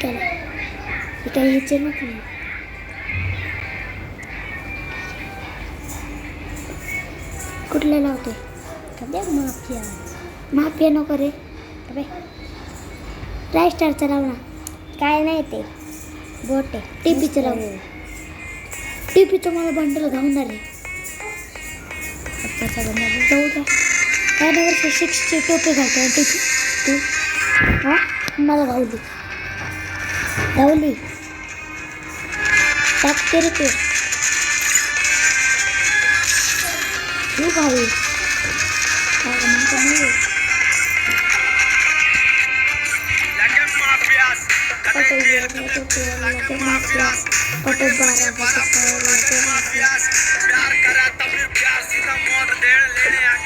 केला इथे हिचे नको कुठले लावते माफिया माफिया नको रे राय स्टारचा लाव ना काय नाही ते बोट आहे टीपीचं लाव टीपीचं मला बंडल घालणार आहे जाऊ द्या त्यावर 6ची टोपी घालतो टीपी तू हां मला गावली टाकते रे तू भावी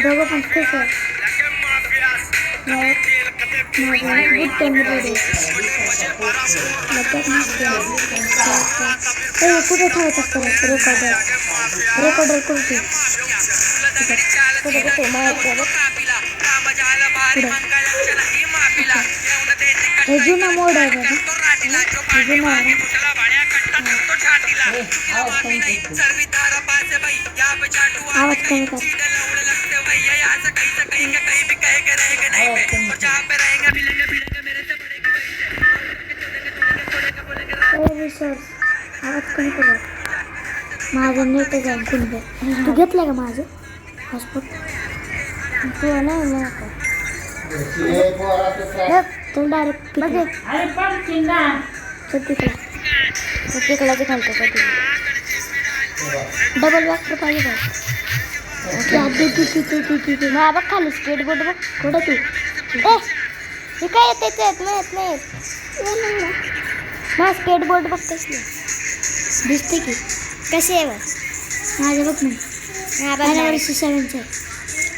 दोघं पण खुश आहे कुठे ठेवत असतं रेकॉर्डर कुठे हे जुना मोड आहे बघा जुना आहे आवाज कमी कर आवाज कमी कर माझं नेट जाऊन कुंभ तू घेतलं का माझं हॉस्पॉट तू नाही तू डायरेक्ट तिकडे ते घालतो कधी डबल बॅक पाहिजे बघ बघ खाली स्केटबोर्ड बघ कुठं तू हे काय येत नाही माझा स्केटबोर्ड बघ कसली दिसते की कसे आहे बघ माझं बघ ना वर्ष 7चं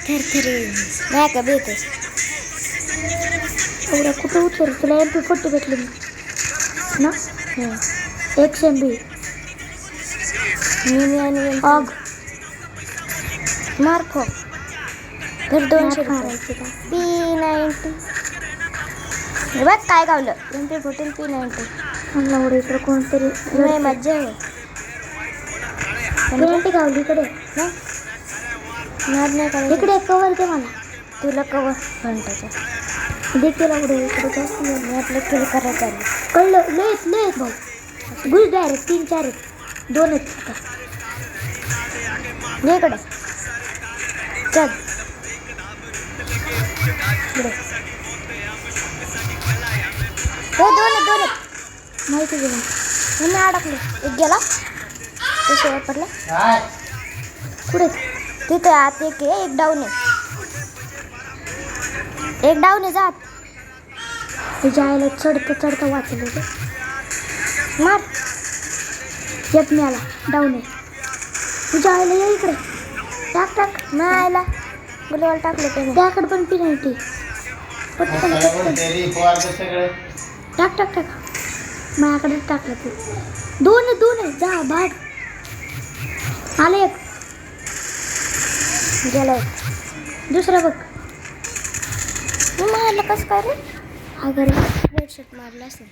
थरथरे नाही का बेते एवढं कुठं उतर तुला MP40 भेटली ना 1 MB आणि ऑग मार्को तर 200 मारायचे का P90 बघ काय गावलं MP40 P90 मला एवढं इकडं कोणतरी नाही मज्जा आहे P90 गावली इकडे नाही का इकडे कवर दे मला तुला कवर घंटाचं दे तुला पुढे इकडे जास्त नाही आपलं किल करायचं आहे कळलं लय भाऊ घुस डायरेक्ट 3-4 आहेत 2 आहेत का ये इकडे चल इकडे हो 2 आहेत माहिती गेलं मी अडकलो एक गेला कसे वापरलं पुढे तिथे आत एक डाऊन आहे जात जायला चढता वाचलं ते मार एक मिळाला डाऊन आहे तुझ्या आईला ये इकडे टाक नाही आयला गुलवाल टाकलं ते त्याकडे पण P90 पटकन टाक माझ्याकडे टाकलं ते 2 आहे जा भाग आले एक गेला दुसरा बघ मी मारलं कसं काय रे अगर हेडशॉट मारला असेल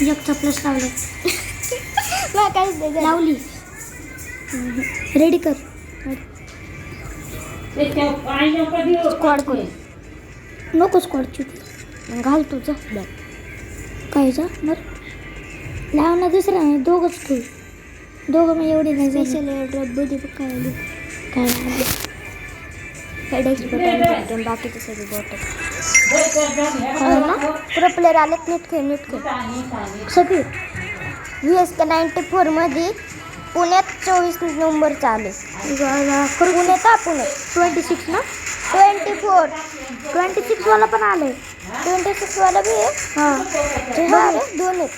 जगचा प्लस लावलं काय लावली रेडी कर स्क्वॉड करू नको स्क्वॉड चुकी घाल तुझा काय जा बरं लाव ना दुसरा नाही दोघंच तू दोघं मग एवढे नाही स्पेशल ड्रॉपमध्ये काय हेडेक्स बटन बाकीचे सगळे बॉटल पुरं प्लेअर आलेत नीट खेळ सगळी VSK 94 मध्ये पुण्यात 24 नंबर चालू पुण्यात पुणे 26 ना 26 वाला पण आले 26 वाला बी आहे हां 2 आहेत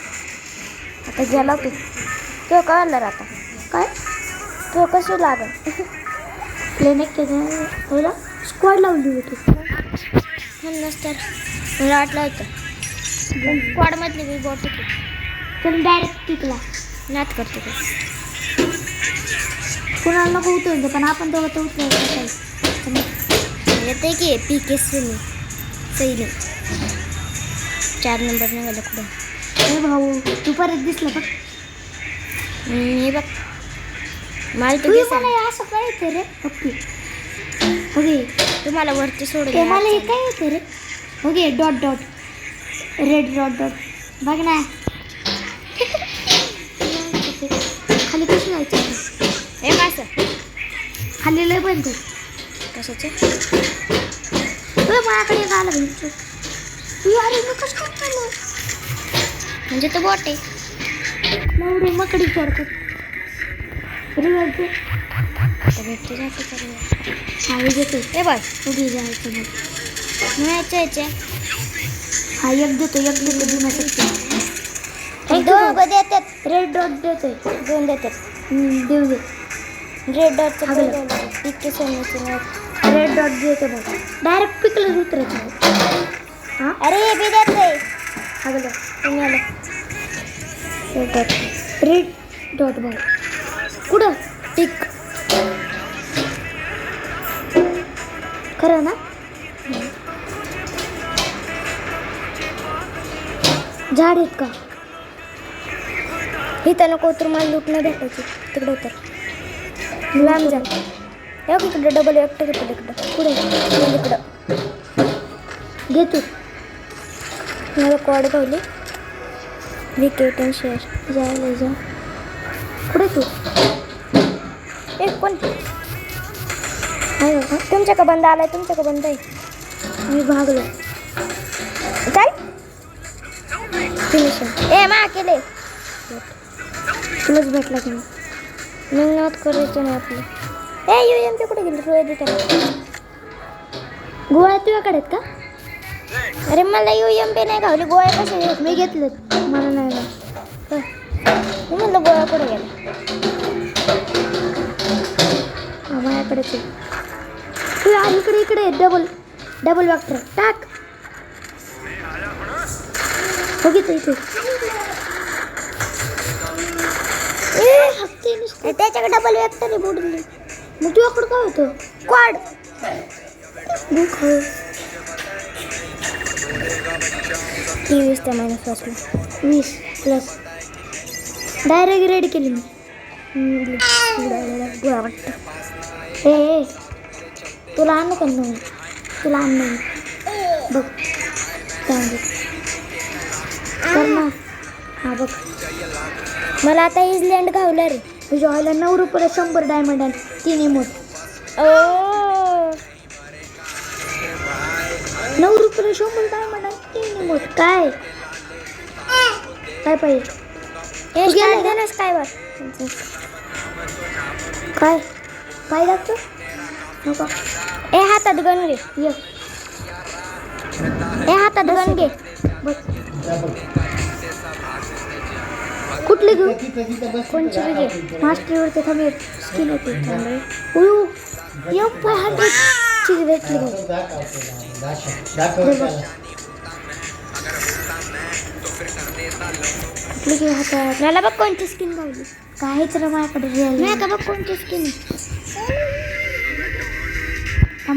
आता गेला तो काय आला आता काय तो कसं लागल प्लेन एक पहिला स्क्वॉड लावली होती नसतर मला वाटलं होतं स्क्वॉडमधली मी बॉट होती पण डायरेक्ट टिकला नाच करतो ते कुणाला नको उतरतो पण आपण तेव्हा तो उतरायचं ते की पी के सैनी 4 नंबर निघाला कुठं. हे भाऊ तू परत दिसलं बघ. हे बघ मला तू मला असं काय येते रे. ओके ओके तुम्हाला वरती सोडून ते मला हे काय येते रे. Okay dot dot red dot dot बघ ना. खाली कसं जायचं हे कसं खाली लय बनते कशाचे माझ्याकडे एक आलं बघ. अरे मी कसं काय केलं म्हणजे तो बोट आहे. नवरे मकडी करतात रिव्हरचे आता भेटते जाते करूया. हा देतो. हे बघ उभी जायचं मग मिळायचं याचे हा एक देतो देऊ शकतो. दोन देतात. रेड डॉट देतोय 2 देतात. देऊ दे. रेड डॉटचं पिके सैनीचं रेड डॉट देतो बघ. डायरेक्ट पिकलं उतरायचं. हां अरे हे बी देत आहे. अगलं तुम्ही आलं रेड डॉट बघ कुठं टिक खरं ना. झाड आहेत का ही त्याला कोतर मला लूट नाही भेटायची. तिकडे उतर लांब जा. हे इकडं डबल एकटं घेतो इकडं पुढे इकडं घे तू. मला कॉड ठेवली विकेट अँड शेअर जायला जा पुढे तू. एक कोण आहे का तुमच्या का बंद आलाय. तुमच्या का बंद आहे. मी भागलो. काय फिनिशिंग ए मा केले तुलाच भेटला की मेहनत करायचं नाही आपलं. ए यू एम ते कुठे गेली रोहित त्याला. गोळ्या तुझ्याकडे आहेत का. अरे मला यू एम पी नाही घावली. गोळ्या कशा घेत मी घेतलेत मला नाही ना. मी म्हणलं गोळ्या कुठे गेला. माझ्याकडेच आहे. तू यार इकडे डबल वॅक्टर टाक. बघितलं इथे त्याच्याकडे डबल वेक्टर आहे बुडली. मग तुझ्याकडं काय होतं क्वाड बुक 20 त्या मायनस 20 प्लस डायरेक्ट रेडी केली मी. गोळा वाटतं. ए तुला आणू का नाही. तुला आण नाही बघ काय कर ना. हा बघ मला आता इझलँड घावलं रे. तुझ्या ऑईला 9 रुपये 100 डायमंड आणि 3 इमोट. ओ 9 रुपये 100 डायमंड आणि 3 इमोट. काय पाहिजे हे स्टार्ट दे ना स्कायवर. काय लागतं नको. ए हातात गन घे. ये ए हातात गन घे. बघ कुठली घेऊ कोणची बी घे. मास्टरवरती थांबे स्किन होते. उयू एक 500 ची भेटली बघ. कुठली घेऊ हातात. मला बघ कोणची स्किन घावली. काहीच रे माझ्याकडे रिअल नाही का बघ कोणची स्किन.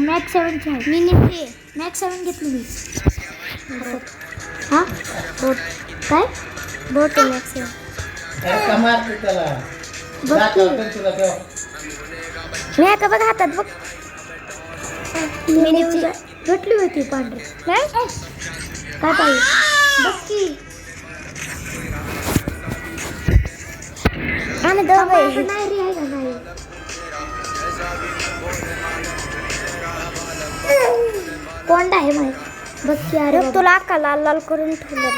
मॅक्स 7ची आहे. मी निघते. मॅक्स 7 घेतली मी. हां बोट काय बोट मॅक्स बघ की मी का बघ हातात बघ. मिनीची भेटली होती पांढरी. काय काय पाहिजे बघ की. आणि दो नाही रे आहे का नाही. कोंडा आहे माहिती बघ की. अरे तुला अक्का लाल लाल करून ठेवलं.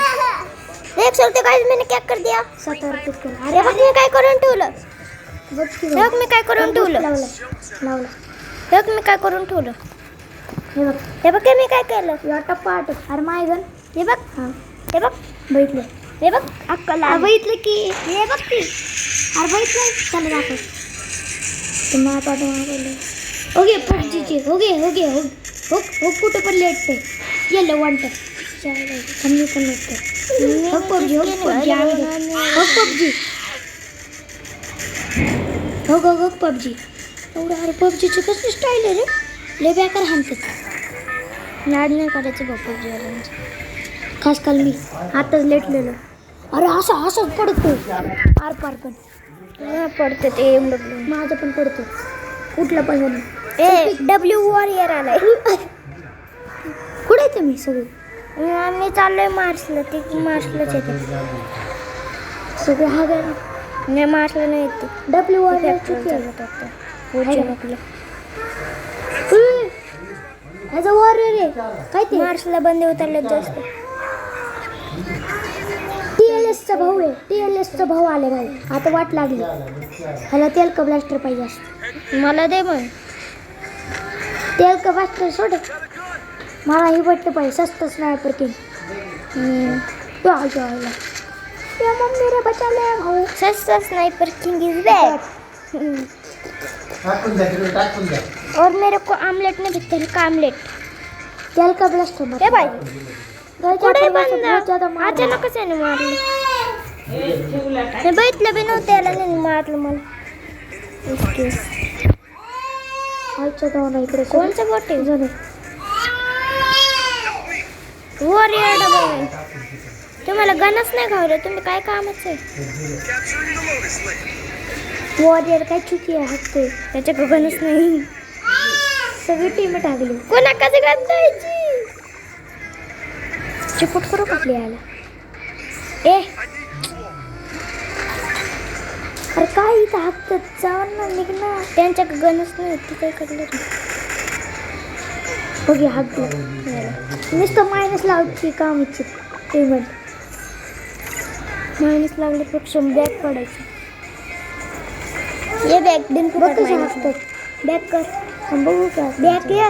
एक सोडते काय मैंने क्या कर दिया. 70 रुपये. अरे बघ मी काय करून ठेवलं. बघ की बघ मी काय करून ठेवलं. लावला बघ मी काय करून ठेवलं. हे बघ हे बघ मी काय केलं. या टप्पा आटप. अरे माय गन हे बघ. हां हे बघ बघितलं. हे बघ अक्का लाल. बघितलं की. हे बघ की. अरे बघितलं त्याला दाखव. तुम्हाला आता बोलले ओके पबजीची हो कुठे पण लेटते. येलो वाटतं कमी पण लेटते. हो पबजी हो पबजी एवढं. अरे पबजीची कसली स्टाईल आहे रे. लय बेकार हाणतात. नाड नाही करायचं बाप्पा जेवायचं. खास काल मी आताच लेटलेलं. अरे असं असंच पडतो आर पार पण. पडते ते MW. माझं पण पडतो कुठलं पण म्हणून. W वॉरियर आलाय. कुठे येते मी सगळे आम्ही चाललोय मार्सला. ते मार्सलाच येते सगळे हा गे नाही. मार्सला नाही येते. W R as a warrior आहे काय ते. मार्सला बंदे उतरले जास्त. TLSचा भाऊ आहे. TLSचा भाऊ आले भाऊ. आता वाट लागली. ह्याला तेल का ब्लास्टर पाहिजे असं. मला दे मग. तेल का ब्लास्टर सोड. मला ही भेटते पाहिजे सस्त स्नायपर किंग. मम्मी रे बचा ले भाऊ. सस्ता स्नाइपर किंग इज बैक. और मेरे को आमलेट नहीं दिखते हैं. आमलेट तेल का ब्लास्टर मार. ए भाई पुढे बंद. ज़्यादा अचानकच याने मारलं. मी बघितलं बी नव्हतं याला नाही मारलं मला. आजच्या जाऊन इकडे कोणचं बोट आहे? जण वॉरियर डबल. तुम्हाला गणच नाही खावलं. तुम्ही काय कामच आहे. वॉरियर काय चुकी आहे हत्ते. त्याच्या गणच नाही. सगळी टीम टाकली. कोणा कधी गण द्यायची. चिपट करू कापली यायला. ए अरे काय इथं हाकतात जाऊन ना निघ ना. त्यांच्या गणच नाही. ती काय करलं बघे हाक नुसतं मायनस लावची कामाची पेमेंट. मायनस लागल्यापेक्षा बॅक पडायचं. ये बॅक दिन बघ कसं हाकतात. बॅक कर. बघू का बॅक ये.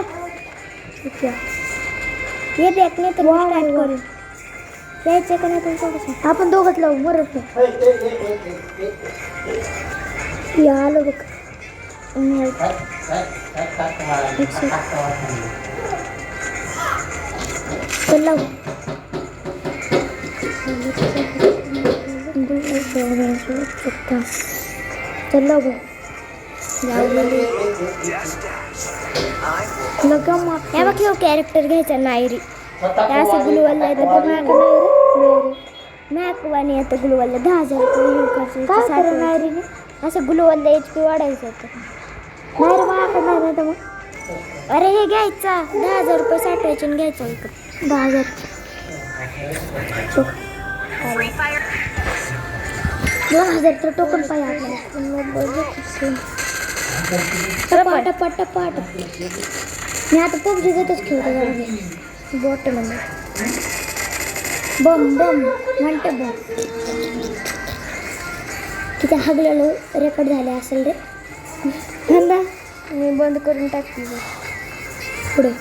ये बॅक नाही तर स्टार्ट करू. यायचं का नाही तुमचं. आपण दोघंच लावू बरोबर. या आलं बघ. चल लाव. चल लाव बघ. या बघ ह्यो कॅरेक्टर घ्यायचा नायरी. त्या असं ग्लूवाला येतं. मॅकवाने येतं ग्लूवाला. 10,000 रुपये काय करू नायरीने. असं ग्लूवाला HP वाढायचं होतं. नाही रे माझ्याकडे नाही तर मग. अरे हे घ्यायचा 10,000 रुपये साठवायचे आणि घ्यायचं इकडं. 10,000 2,000 तर टोकन पाहिजे आपल्याला. टपाट मी आता पबजी घेतच खेळतो जरा. बोट नंबर बम म्हणते बम. किती हगलेलं रेकॉर्ड झाले असेल रे. मी बंद करून टाकते पुढे